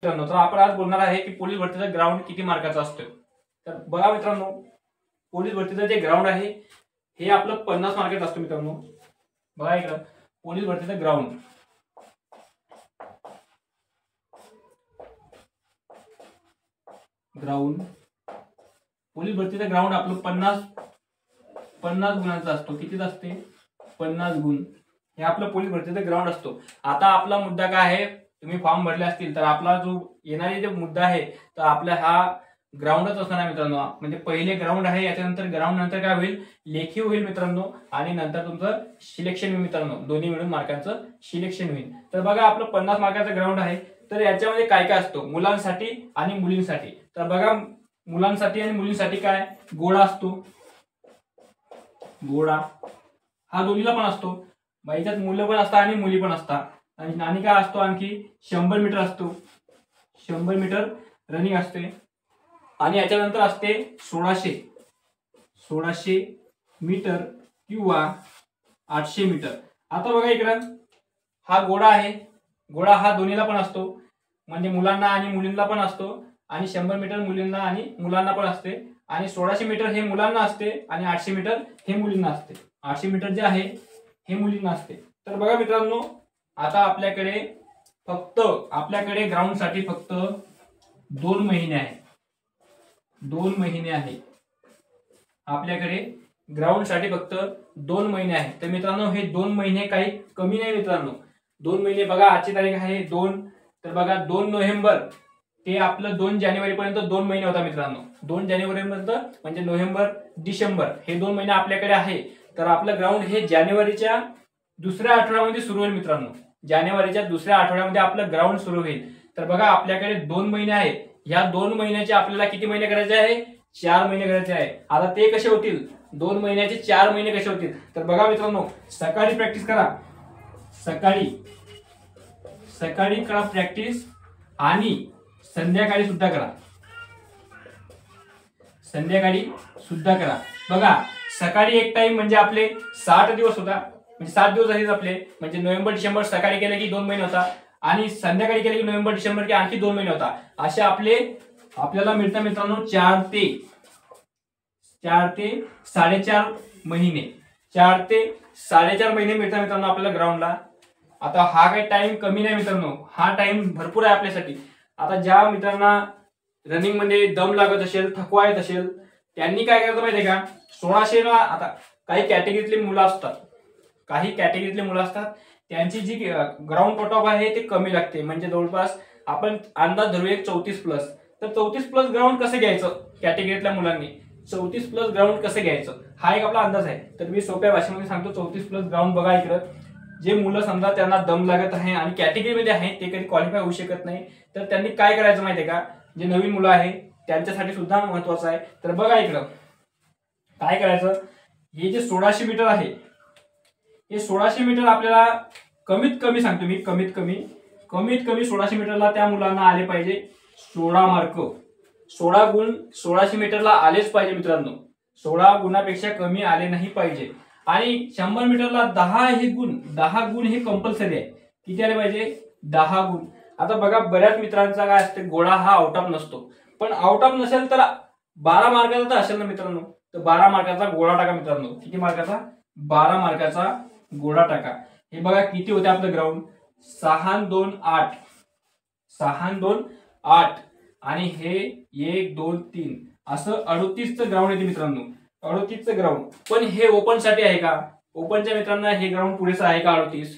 तर आपण आज बोलणार आहे की पोलीस भरतीचा ग्राउंड किती मार्काचा असतो. तर बघा मित्रांनो, पोलीस भरतीचं जे ग्राउंड आहे हे आपलं 50 मार्काचं असतं मित्रांनो. बघा इकडं पोलीस भरतीचं ग्राउंड पोलीस भरतीचं ग्राउंड आपलं 50 गुणांचा असतो. कितीच असते? 50 गुण. हे आपलं पोलीस भरतीचं ग्राउंड असतो. आता आपला मुद्दा काय आहे, तुम्ही फॉर्म भरले असतील तर आपला जो येणारे जो मुद्दा आहे तर आपला हा ग्राउंडच असणार आहे मित्रांनो. म्हणजे पहिले ग्राउंड आहे, याच्यानंतर ग्राउंड नंतर काय होईल, लेखी होईल मित्रांनो, आणि नंतर तुमचं सिलेक्शन होईल मित्रांनो. दोन्ही मिळून मार्कांचं सिलेक्शन होईल. तर बघा आपलं 50 मार्काचं ग्राउंड आहे. तर याच्यामध्ये काय काय असतं मुलांसाठी आणि मुलींसाठी. तर बघा मुलांसाठी आणि मुलींसाठी काय, गोळा असतो. गोळा हा दोन्हीला पण असतो. याच्यात मुलं पण असतात आणि मुली पण असतात. आणि काय असतो आणखी 100 मीटर असतो. 100 मीटर रनिंग असते. आणि याच्यानंतर असते 1600 मीटर किंवा 800 मीटर. आता बघा इकडं हा घोडा आहे. घोडा हा दोन्हीला पण असतो, म्हणजे मुलांना आणि मुलींना पण असतो. आणि 100 मीटर मुलींना आणि मुलांना पण असते. आणि 1600 मीटर हे मुलांना असते आणि 800 मीटर हे मुलींना असते. 800 मीटर जे आहे हे मुलींना असते. तर बघा मित्रांनो, आता आपल्याकडे ग्राउंडसाठी फक्त 2 महिने आहे. 2 महिने आहे आपल्याकडे ग्राउंडसाठी, फक्त 2 महिने आहे. तर मित्रांनो हे 2 महिने काही कमी नाही मित्रांनो. 2 महिने बघा, आजची तारीख आहे 2. तर बघा 2 नोव्हेंबर ते आपलं 2 जानेवारी पर्यंत 2 महिने होता मित्रांनो. 2 जानेवारी पर्यंत म्हणजे नोव्हेंबर डिसेंबर हे 2 महिने आपल्याकडे आहे. तर आपलं ग्राउंड हे जानेवारीच्या दुसऱ्या आठवड्यामध्ये सुरू होईल मित्रांनो. जानेवारीच्या दुसऱ्या आठवड्यामध्ये आपलं ग्राउंड सुरू होईल. तर बघा आपल्याकडे 2 महिने आहे. या 2 महिन्याचे आपल्याला किती महिने करायचे आहे? 4 महिने करायचे आहे. आता ते कसे होतील, 2 महिन्याचे 4 महिने कसे होतील? तर बघा मित्रांनो, सकाळी प्रॅक्टिस करा. सकाळी करा प्रॅक्टिस आणि संध्याकाळी सुद्धा करा. बघा सकाळी एक टाइम म्हणजे आपले 60 दिवस होता, म्हणजे 7 दिवस आहेत आपले. म्हणजे नोव्हेंबर डिसेंबर सकाळी केलं की 2 महिने होता, आणि संध्याकाळी केलं की नोव्हेंबर डिसेंबर की आणखी 2 महिने होता. असे आपल्याला मिळतं मित्रांनो 4 ते 4.5 महिने. 4 ते 4.5 महिने मिळतात मित्रांनो आपल्याला ग्राउंडला. आता हा काही टाइम कमी नाही मित्रांनो, हा टाइम भरपूर आहे आपल्यासाठी. आता ज्या मित्रांना रनिंग मध्ये दम लागत असेल, थकवा येत असेल, त्यांनी काय करायचं माहितीये का, 1600 ला आता काही कॅटेगरीतले मुलं असतात, त्यांची जी ग्राउंड कट ऑफ आहे ते कमी लागते. म्हणजे जवळपास आपण अंदाज धरूया 34 प्लस. तर 34 प्लस ग्राउंड कसं घ्यायचं कॅटेगरीतल्या मुलांनी, 34 प्लस ग्राउंड कसं घ्यायचं हा एक आपला अंदाज आहे. तर मी सोप्या भाषेमध्ये सांगतो. 34 प्लस ग्राउंड बघा इकडं, जे मुलं समजा त्यांना दम लागत आहे आणि कॅटेगरीमध्ये आहे ते कधी क्वालिफाय होऊ शकत नाही, तर त्यांनी काय करायचं माहितीये का, जे नवीन मुलं आहे त्यांच्यासाठी सुद्धा महत्वाचं आहे. तर बघा इकडं काय करायचं, हे जे 1600 मीटर आहे, हे 1600 मीटर आपल्याला कमीत कमी सांगतो मी, कमीत कमी 1600 मीटरला त्या मुलांना आले पाहिजे 16 मार्क. 16 गुण 1600 मीटरला आलेच पाहिजे मित्रांनो. 16 गुणापेक्षा कमी आले नाही पाहिजे. आणि 100 मीटरला 10 गुण हे कंपल्सरी आहे. किती आले पाहिजे? 10 गुण. आता बघा बऱ्याच मित्रांचा काय असते, गोळा हा आउट ऑफ नसतो. पण आउट ऑफ नसेल तर 12 मार्काचा तर असेल ना मित्रांनो. तर 12 मार्काचा गोळा टाका मित्रांनो. किती मार्काचा? 12 मार्काचा गोळा टाका. हे बघा किती होते आपलं ग्राउंड, 6 2 8 आणि हे 1 2 3 असं 38चं ग्राउंड येते मित्रांनो. 38चं ग्राउंड. पण हे ओपन साठी आहे का? ओपनच्या मित्रांना हे ग्राउंड पुरेसं आहे का? 38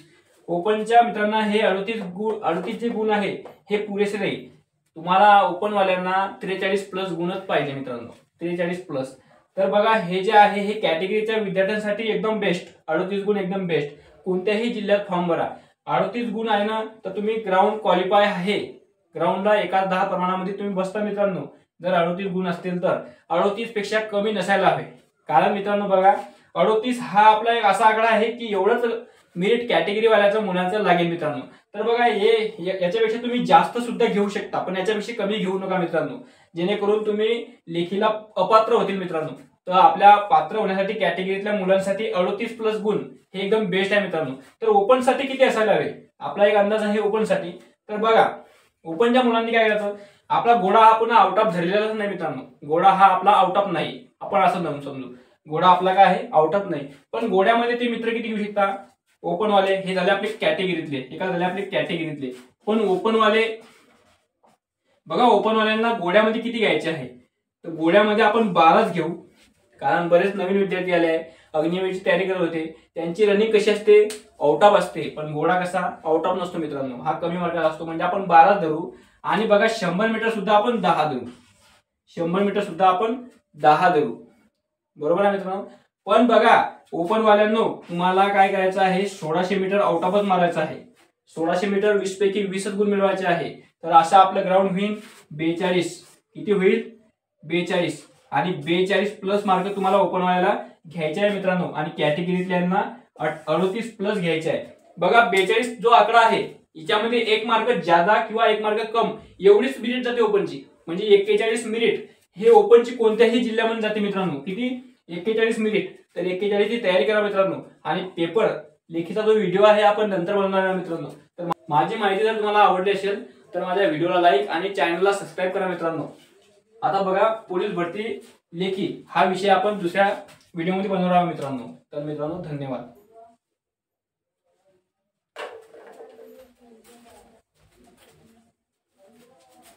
ओपनच्या मित्रांना हे 38 जे गुण आहे हे पुरेसे नाही. तुम्हाला ओपन वाल्यांना 43 प्लस गुणच पाहिजे मित्रांनो, 43 प्लस. तर बघा हे जे आहे हे कॅटेगरीच्या विद्यार्थ्यांसाठी एकदम बेस्ट. 38 गुण एकदम बेस्ट. कोणत्याही जिल्ह्यात फॉर्म भरा, 38 गुण आहे ना तर तुम्ही ग्राउंड क्वालिफाय आहे. ग्राउंडला 1-10 प्रमाणामध्ये तुम्ही बसता मित्रांनो. जर 38 गुण असतील तर 38 पेक्षा कमी नसायला हवे. कारण मित्रांनो बघा 38 हा आपला एक असा आकडा आहे की एवढंच मेरिट कॅटेगरी वाल्याचं मुलांचं लागेल मित्रांनो. तर बघा याच्यापेक्षा तुम्ही जास्त सुद्धा घेऊ शकता, पण याच्यापेक्षा कमी घेऊ नका मित्रांनो, जेणेकरून तुम्ही लेखीला अपात्र होतील मित्रांनो. तर आपल्या पात्र होण्यासाठी कॅटेगरीतल्या मुलांसाठी 38 प्लस गुण हे एकदम बेस्ट आहे मित्रांनो. तर ओपन साठी किती असायला हवे, आपला एक अंदाज आहे ओपन साठी. तर बघा ओपनच्या मुलांनी काय करायचं, आपला घोडा हा पुन्हा आउट ऑफ धरलेलाच नाही मित्रांनो, घोडा हा आपला आउट ऑफ नाही, आपण असं समजू घोडा आपला काय आहे आउट ऑफ नाही. पण घोड्यामध्ये ते मित्र किती घेऊ शकता, ओपन वाले हे झाले आपले कॅटेगरीतले, एका झाले आपले कॅटेगरीतले. पण ओपन वाले बघा, ओपन वाल्यांना घोड्यामध्ये किती घ्यायचे आहे, तर घोड्यामध्ये आपण 12च घेऊ, कारण बरेच नवीन विद्यार्थी आले आहे, अग्निवीरची तयारी करत होते, त्यांची रनिंग कशी असते आउट ऑफ असते, पण घोडा कसा आउट ऑफ नसतो मित्रांनो, हा कमी मार्काचा असतो. म्हणजे आपण 12 धरू. आणि बघा 100 मीटर सुद्धा आपण 10 धरू, 100 मीटर सुद्धा आपण 10 धरू, बरोबर आहे मित्रांनो. पण बघा ओपन वाल्यांनो, तुम्हाला काय करायचं आहे, 1600 मीटर आउट ऑफच मारायचं आहे, 1600 मीटर 20 पैकी 20 गुण मिळवायचे आहे. तर असं आपलं ग्राउंड होईल 42. किती होईल 42, आणि 42 प्लस मार्क तुम्हाला ओपन वाल्याला घ्यायचे आहे मित्रांनो, आणि कॅटेगरीतल्यांना 38 प्लस घ्यायचे आहे. बघा 42 जो आकडा आहे याच्यामध्ये 1 मार्क जादा किंवा 1 मार्क कम एवढीच मिनिट जाते ओपनची, म्हणजे 41 मिनिट हे ओपनची कोणत्याही जिल्ह्यामध्ये जाते मित्रांनो. किती 41 मिनिट. तर 41 ची तयारी करा मित्रांनो. आणि पेपर लेखीचा जो व्हिडिओ आहे आपण नंतर बनवणार आहे मित्रांनो. तर माझी माहिती जर तुम्हाला आवडली असेल तर माझ्या व्हिडिओला लाईक आणि चॅनलला सबस्क्राईब करा मित्रांनो. आता बघा पोलीस भरती लेखी हा विषय आपण दुसऱ्या व्हिडिओमध्ये बनवणार आहोत मित्रांनो. तर मित्रांनो धन्यवाद.